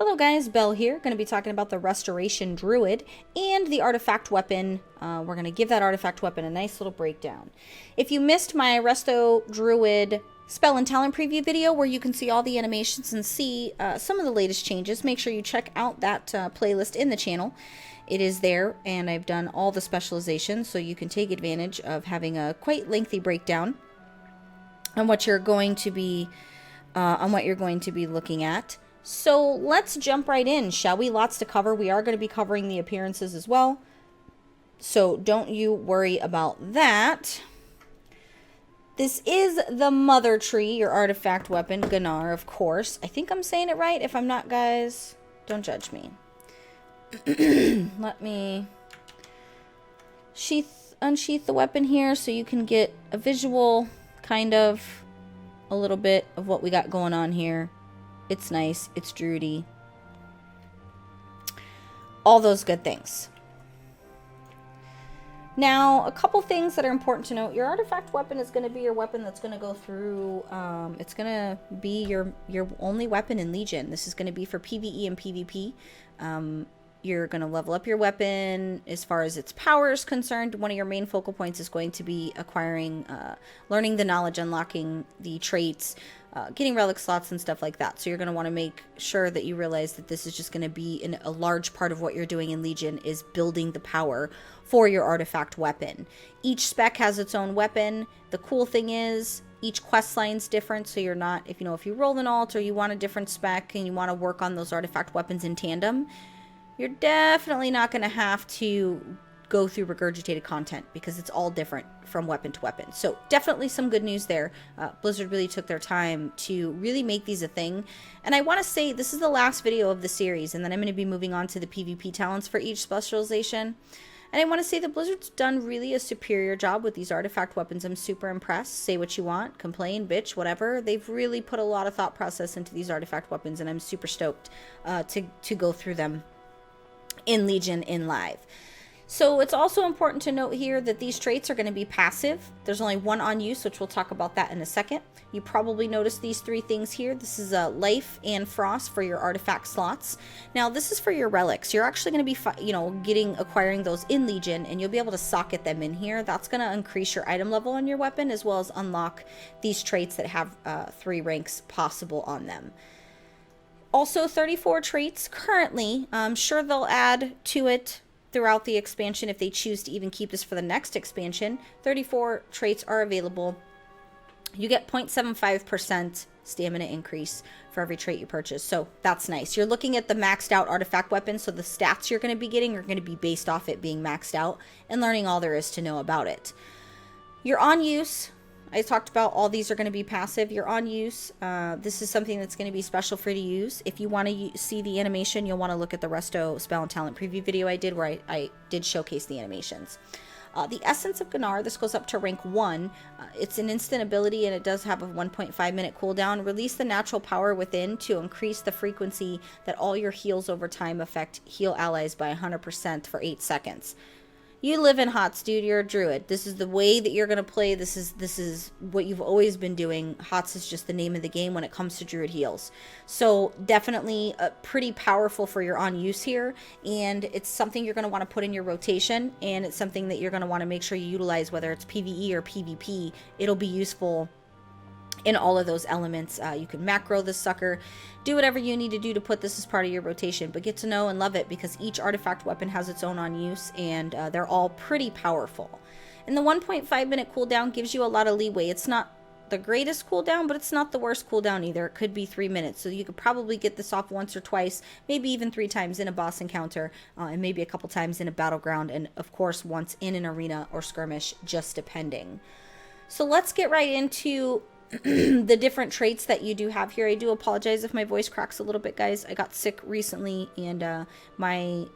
Hello guys, Belle here. Going to be talking about the Restoration Druid and the artifact weapon. We're going to give that artifact weapon a nice little breakdown. If you missed my Resto Druid spell and talent preview video where you can see all the animations and see some of the latest changes, make sure you check out that playlist in the channel. It is there, and I've done all the specializations, so you can take advantage of having a quite lengthy breakdown on what you're going to be looking at. So let's jump right in, shall we? Lots to cover. We are going to be covering the appearances as well, so don't you worry about that. This is the Mother Tree, your artifact weapon, Gunnar, of course. I think I'm saying it right. If I'm not, guys, don't judge me. Let me unsheath the weapon here so you can get a visual, kind of, a little bit of what we got going on here. It's nice. It's Druidy. All those good things. Now, a couple things that are important to note. Your artifact weapon is going to be your weapon that's going to go through, it's going to be your only weapon in Legion. This is going to be for PvE and PvP. You're going to level up your weapon as far as its power is concerned. One of your main focal points is going to be acquiring, learning the knowledge, unlocking the traits, getting relic slots and stuff like that. So you're going to want to make sure that you realize that this is just going to be a large part of what you're doing in Legion is building the power for your artifact weapon. Each spec has its own weapon. The cool thing is each quest line's different, so you're not, if you roll an alt or you want a different spec and you want to work on those artifact weapons in tandem, you're definitely not going to have to go through regurgitated content because it's all different from weapon to weapon. So definitely some good news there. Blizzard really took their time to really make these a thing. And I want to say this is the last video of the series, and then I'm going to be moving on to the PvP talents for each specialization. And I want to say that Blizzard's done really a superior job with these artifact weapons. I'm super impressed. Say what you want, complain, bitch, whatever. They've really put a lot of thought process into these artifact weapons, and I'm super stoked to go through them in Legion in live. So it's also important to note here that these traits are going to be passive. There's only one on use, which we'll talk about that in a second. You probably noticed these three things here. This is life and frost for your artifact slots. Now this is for your relics. You're actually going to be acquiring those in Legion, and you'll be able to socket them in here. That's going to increase your item level on your weapon, as well as unlock these traits that have 3 ranks possible on them. Also 34 traits currently. I'm sure they'll add to it throughout the expansion if they choose to even keep this for the next expansion. 34 traits are available. You get 0.75% stamina increase for every trait you purchase. So that's nice. You're looking at the maxed out artifact weapon, so the stats you're going to be getting are going to be based off it being maxed out and learning all there is to know about it. You're on use. I talked about all these are going to be passive. You're on use. This is something that's going to be special for you to use. If you want to see the animation, you'll want to look at the Resto Spell and Talent preview video I did, where I did showcase the animations. The Essence of Gunnar, this goes up to rank 1. It's an instant ability, and it does have a 1.5 minute cooldown. Release the natural power within to increase the frequency that all your heals over time affect heal allies by 100% for 8 seconds. You live in HOTS, dude. You're a druid. This is the way that you're going to play. This is what you've always been doing. HOTS is just the name of the game when it comes to druid heals. So definitely pretty powerful for your on use here. And it's something you're going to want to put in your rotation. And it's something that you're going to want to make sure you utilize, whether it's PvE or PvP. It'll be useful in all of those elements. You can macro this sucker, do whatever you need to do to put this as part of your rotation, but get to know and love it because each artifact weapon has its own on use, and they're all pretty powerful. And the 1.5 minute cooldown gives you a lot of leeway. It's not the greatest cooldown, but it's not the worst cooldown either. It could be 3 minutes, so you could probably get this off once or twice, maybe even 3 times in a boss encounter, and maybe a couple times in a battleground, and of course once in an arena or skirmish, just depending. So let's get right into the different traits that you do have here. I do apologize if my voice cracks a little bit, guys. I got sick recently, and my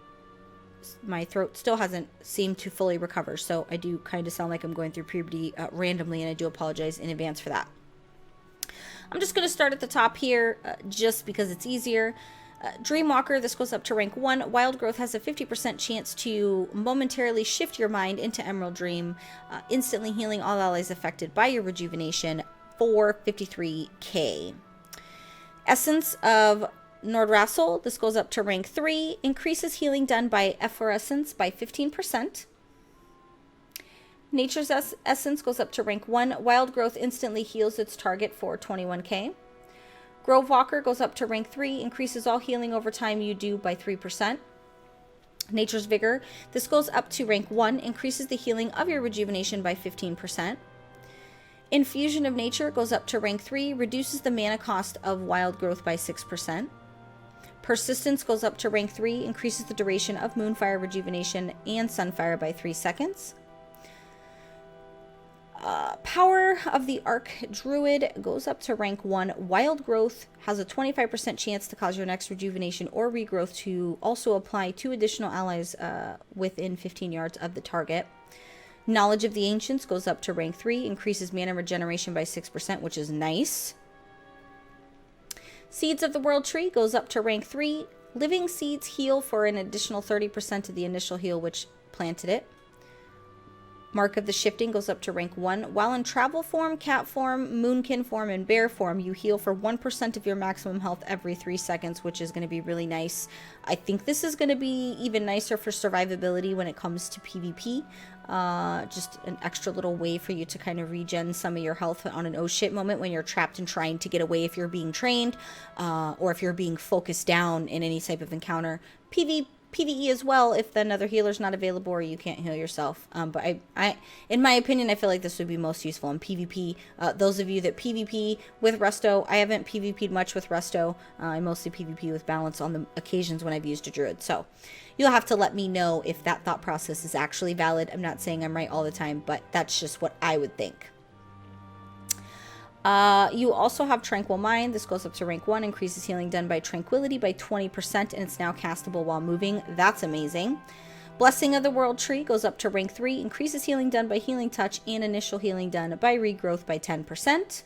throat still hasn't seemed to fully recover, so I do kind of sound like I'm going through puberty randomly, and I do apologize in advance for that. I'm just going to start at the top here just because it's easier. Dreamwalker, this goes up to rank 1. Wild Growth has a 50% chance to momentarily shift your mind into Emerald Dream, instantly healing all allies affected by your rejuvenation for 53k. Essence of Nordrassel, this goes up to rank 3, increases healing done by efflorescence by 15%. Nature's Essence goes up to rank 1. Wild Growth instantly heals its target for 21k. Grove Walker goes up to rank 3, increases all healing over time you do by 3%. Nature's Vigor, this goes up to rank 1, increases the healing of your rejuvenation by 15%. Infusion of Nature goes up to rank 3, reduces the mana cost of Wild Growth by 6%. Persistence goes up to rank 3, increases the duration of Moonfire Rejuvenation and Sunfire by 3 seconds. Power of the Arc Druid goes up to rank 1. Wild Growth has a 25% chance to cause your next rejuvenation or regrowth to also apply 2 additional allies within 15 yards of the target. Knowledge of the Ancients goes up to rank 3, increases mana regeneration by 6%, which is nice. Seeds of the World Tree goes up to rank 3. Living Seeds heal for an additional 30% of the initial heal which planted it. Mark of the Shifting goes up to rank 1. While in travel form, cat form, moonkin form, and bear form, you heal for 1% of your maximum health every 3 seconds, which is going to be really nice. I think this is going to be even nicer for survivability when it comes to PvP. Just an extra little way for you to kind of regen some of your health on an oh shit moment when you're trapped and trying to get away if you're being trained, or if you're being focused down in any type of encounter. PvE as well if another healer's not available or you can't heal yourself. But I, in my opinion, I feel like this would be most useful in PvP. Those of you that PvP with Resto, I haven't PvP'd much with Resto. I mostly PvP with Balance on the occasions when I've used a Druid. So you'll have to let me know if that thought process is actually valid. I'm not saying I'm right all the time, but that's just what I would think. You also have Tranquil Mind. This goes up to rank 1, increases healing done by Tranquility by 20%, and it's now castable while moving. That's amazing. Blessing of the World Tree goes up to rank 3, increases healing done by Healing Touch and initial healing done by Regrowth by 10%.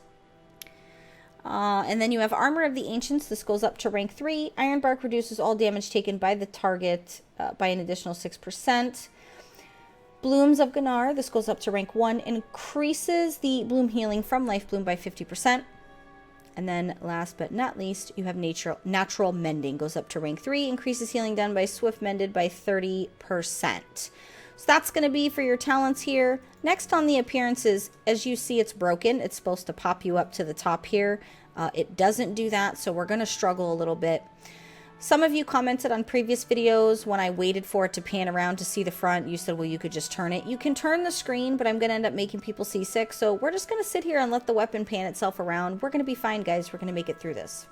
And then you have Armor of the Ancients. This goes up to rank 3. Iron Bark reduces all damage taken by the target by an additional 6%. Blooms of Ganar, this goes up to rank 1, increases the bloom healing from Life Bloom by 50%. And then last but not least, you have Natural Mending, goes up to rank 3, increases healing done by Swift Mended by 30%. So that's going to be for your talents here. Next on the appearances, as you see it's broken. It's supposed to pop you up to the top here. It doesn't do that, so we're going to struggle a little bit. Some of you commented on previous videos when I waited for it to pan around to see the front. You said, well, you could just turn it. You can turn the screen, but I'm going to end up making people seasick. So we're just going to sit here and let the weapon pan itself around. We're going to be fine, guys. We're going to make it through this.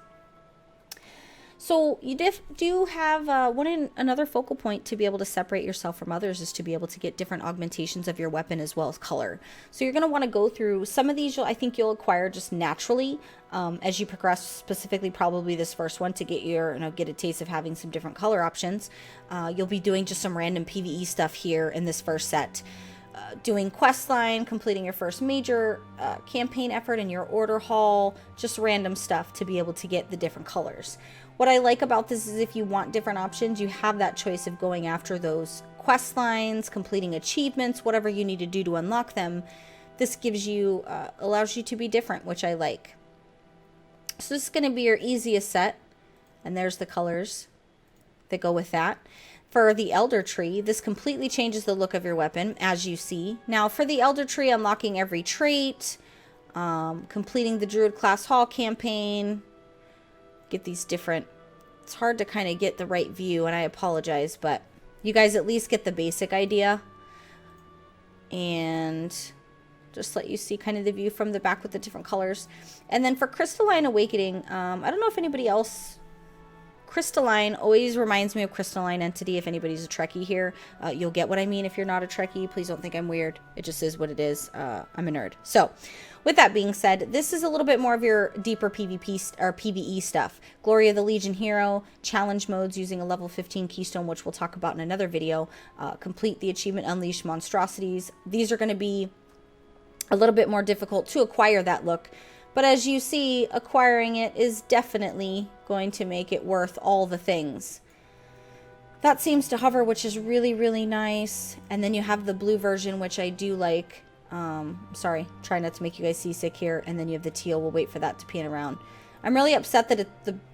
So you do have another focal point to be able to separate yourself from others is to be able to get different augmentations of your weapon as well as color. So you're going to want to go through some of these. I think you'll acquire just naturally as you progress, specifically probably this first one to get get a taste of having some different color options. You'll be doing just some random PvE stuff here in this first set. Doing quest line, completing your first major campaign effort in your order hall, just random stuff to be able to get the different colors. What I like about this is if you want different options, you have that choice of going after those quest lines, completing achievements, whatever you need to do to unlock them. This gives you, allows you to be different, which I like. So this is going to be your easiest set, and there's the colors that go with that. For the Elder Tree, this completely changes the look of your weapon, as you see. Now, for the Elder Tree, unlocking every trait, completing the Druid class hall campaign, get these different... It's hard to kind of get the right view, and I apologize, but you guys at least get the basic idea. And just let you see kind of the view from the back with the different colors. And then for Crystalline Awakening, I don't know if anybody else... Crystalline always reminds me of Crystalline Entity. If anybody's a Trekkie here, you'll get what I mean. If you're not a Trekkie, please don't think I'm weird. It just is what it is. I'm a nerd. So with that being said, this is a little bit more of your deeper PvP or PvE stuff. Glory of the Legion Hero, challenge modes using a level 15 keystone, which we'll talk about in another video. Complete the achievement, Unleash Monstrosities. These are going to be a little bit more difficult to acquire that look. But as you see, acquiring it is definitely going to make it worth all the things. That seems to hover, which is really, really nice. And then you have the blue version, which I do like. Sorry, try not to make you guys seasick here. And then you have the teal. We'll wait for that to pan around. I'm really upset that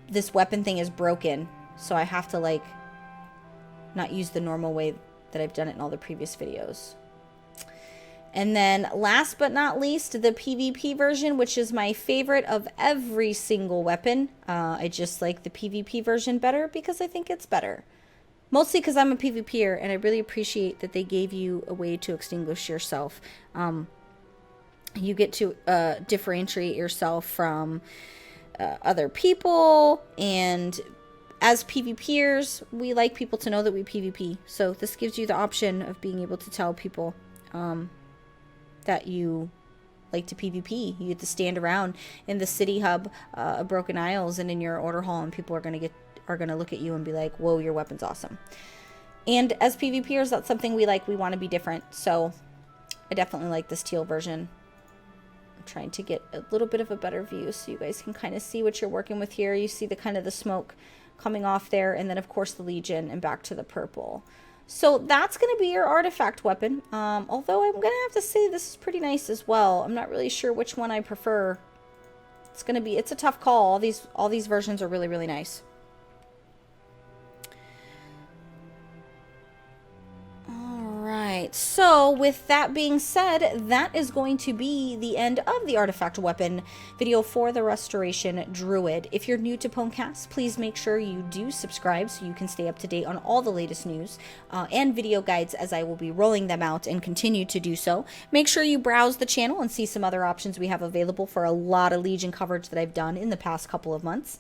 this weapon thing is broken, so I have to, like, not use the normal way that I've done it in all the previous videos. And then last but not least, the PvP version, which is my favorite of every single weapon. I just like the PvP version better because I think it's better. Mostly because I'm a PvPer, and I really appreciate that they gave you a way to extinguish yourself. You get to differentiate yourself from other people, and as PvPers, we like people to know that we PvP. So this gives you the option of being able to tell people that you like to PvP. You get to stand around in the city hub of Broken Isles and in your order hall, and people are gonna look at you and be like, "Whoa, your weapon's awesome." And as PvPers, that's something we like. We want to be different. So I definitely like this teal version. I'm trying to get a little bit of a better view so you guys can kind of see what you're working with here. You see the kind of the smoke coming off there, and then of course the Legion, and back to the purple. So that's going to be your artifact weapon. Although I'm going to have to say this is pretty nice as well. I'm not really sure which one I prefer. It's a tough call. All these versions are really, really nice. Alright, so with that being said, that is going to be the end of the artifact weapon video for the Restoration Druid. If you're new to PWNCAST, please make sure you do subscribe so you can stay up to date on all the latest news and video guides, as I will be rolling them out and continue to do so. Make sure you browse the channel and see some other options we have available for a lot of Legion coverage that I've done in the past couple of months.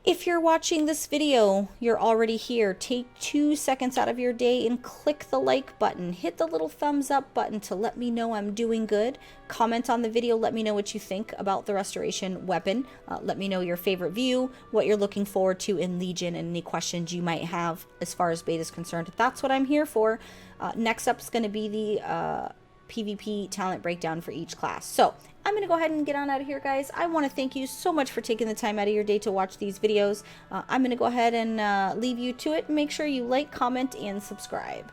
If you're watching this video, you're already here, take 2 seconds out of your day and click the like button. Hit the little thumbs up button to let me know I'm doing good. Comment on the video, let me know what you think about the Restoration weapon. Let me know your favorite view, what you're looking forward to in Legion, and any questions you might have as far as beta is concerned. That's what I'm here for. Next up is going to be the PvP talent breakdown for each class. So I'm going to go ahead and get on out of here, guys. I want to thank you so much for taking the time out of your day to watch these videos. I'm going to go ahead and leave you to it. Make sure you like, comment, and subscribe.